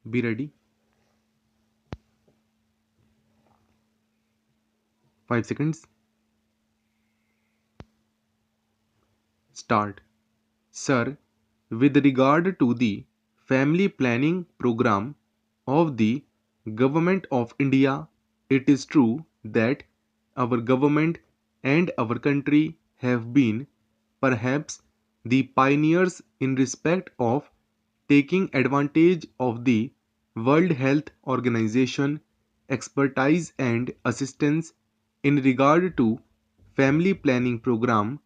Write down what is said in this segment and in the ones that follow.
Be ready. 5 seconds. Start. Sir, with regard to the family planning program of the Government of India, it is true that our government and our country have been perhaps the pioneers in respect of taking advantage of the World Health Organization expertise and assistance in regard to family planning program,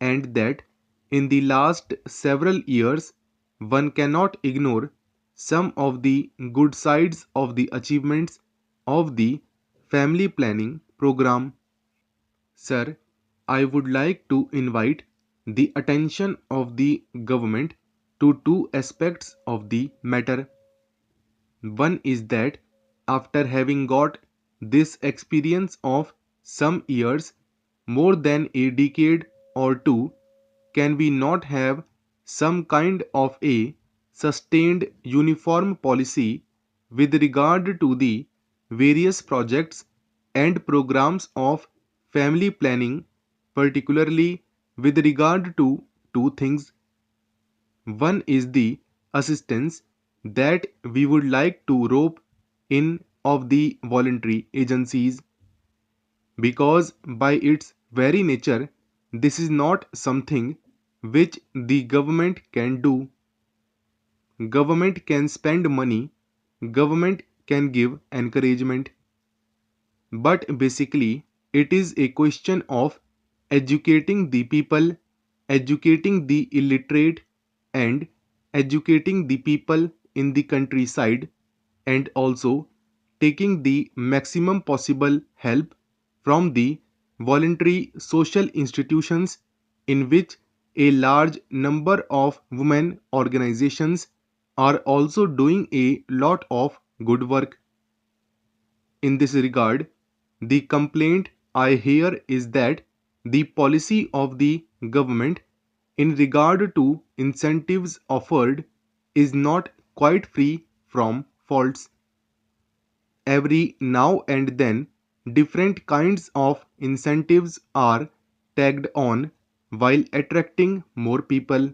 and that in the last several years one cannot ignore some of the good sides of the achievements of the family planning program. Sir, I would like to invite the attention of the government to two aspects of the matter. One is that after having got this experience of some years, more than a decade or two, can we not have some kind of a sustained uniform policy with regard to the various projects and programs of family planning, particularly with regard to two things? One is the assistance that we would like to rope in of the voluntary agencies, because by its very nature this is not something which the government can do. Government can spend money, government can give encouragement, but basically it is a question of educating the people, educating the illiterate, and educating the people in the countryside, and also taking the maximum possible help from the voluntary social institutions in which a large number of women organizations are also doing a lot of good work. In this regard, the complaint I hear is that the policy of the government in regard to incentives offered is not quite free from faults. Every now and then, different kinds of incentives are tagged on while attracting more people.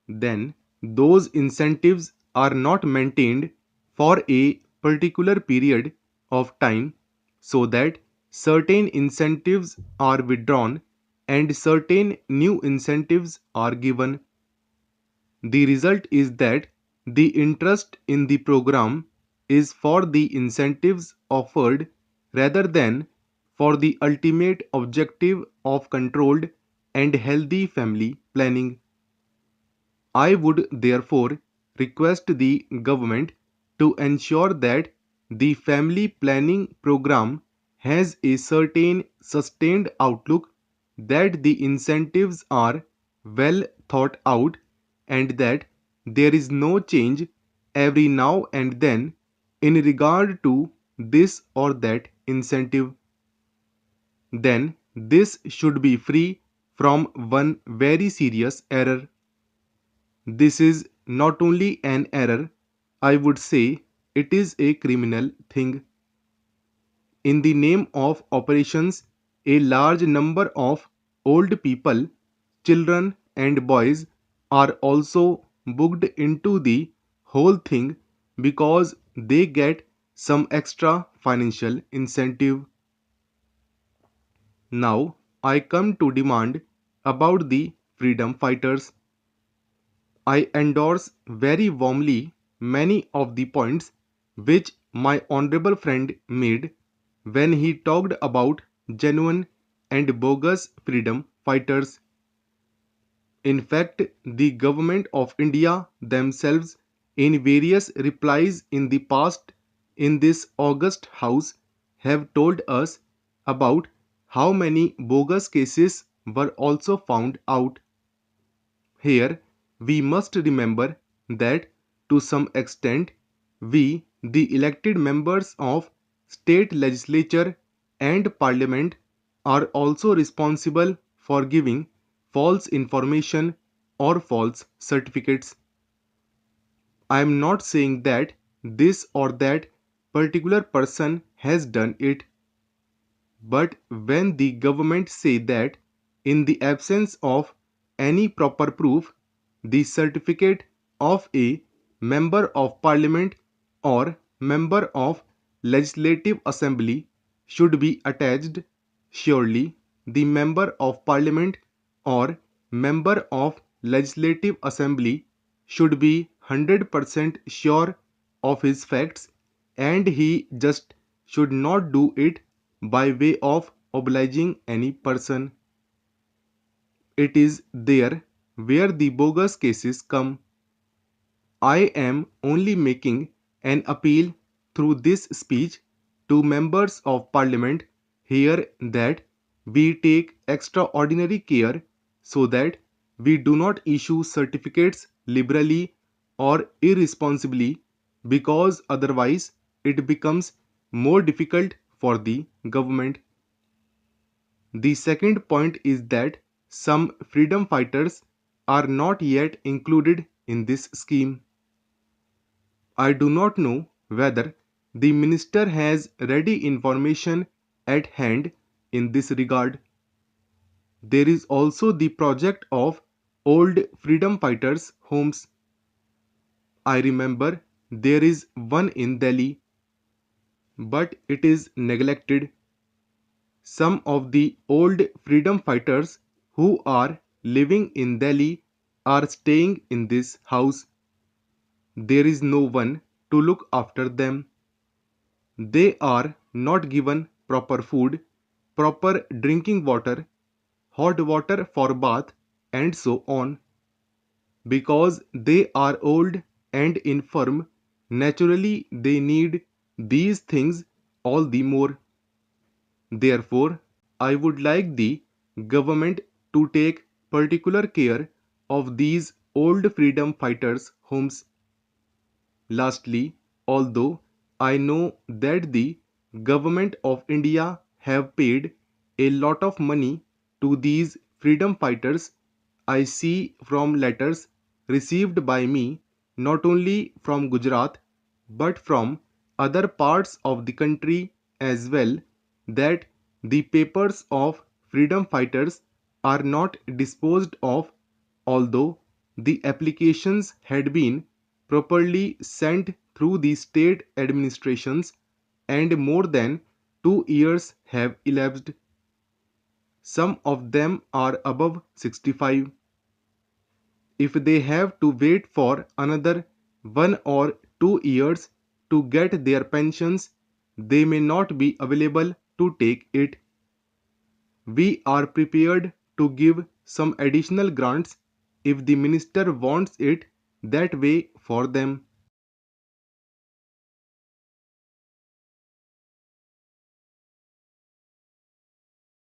Then, those incentives are not maintained for a particular period of time, so that certain incentives are withdrawn and certain new incentives are given. The result is that the interest in the program is for the incentives offered rather than for the ultimate objective of controlled and healthy family planning. I would therefore request the government to ensure that the family planning program has a certain sustained outlook, that the incentives are well thought out, and that there is no change every now and then in regard to this or that incentive. Then this should be free from one very serious error. This is not only an error, I would say it is a criminal thing. In the name of operations, a large number of old people, children, and boys are also booked into the whole thing because they get some extra financial incentive. Now, I come to demand about the freedom fighters. I endorse very warmly many of the points which my honorable friend made when he talked about genuine and bogus freedom fighters. In fact, the government of India themselves, in various replies in the past in this august house, have told us about how many bogus cases were also found out. Here, we must remember that to some extent, we, the elected members of state legislature and parliament, are also responsible for giving false information or false certificates. I am not saying that this or that particular person has done it, but when the government say that in the absence of any proper proof, the certificate of a member of parliament or member of legislative assembly should be attached, surely the member of parliament or member of legislative assembly should be 100% sure of his facts, and he just should not do it by way of obliging any person. It is there where the bogus cases come. I am only making an appeal through this speech to members of parliament here that we take extraordinary care so that we do not issue certificates liberally or irresponsibly, because otherwise it becomes more difficult for the government. The second point is that some freedom fighters are not yet included in this scheme. I do not know whether the minister has ready information at hand in this regard. There is also the project of old freedom fighters' homes. I remember there is one in Delhi, but it is neglected. Some of the old freedom fighters who are living in Delhi are staying in this house. There is no one to look after them. They are not given proper food, proper drinking water, hot water for bath, and so on. Because they are old and infirm, naturally they need these things all the more. Therefore, I would like the government to take particular care of these old freedom fighters' homes. Lastly, although I know that the government of India have paid a lot of money to these freedom fighters, I see from letters received by me not only from Gujarat but from other parts of the country as well, that the papers of freedom fighters are not disposed of, although the applications had been properly sent through the state administrations and more than 2 years have elapsed. Some of them are above 65. If they have to wait for another 1 or 2 years to get their pensions, they may not be available to take it. We are prepared to give some additional grants if the minister wants it that way for them.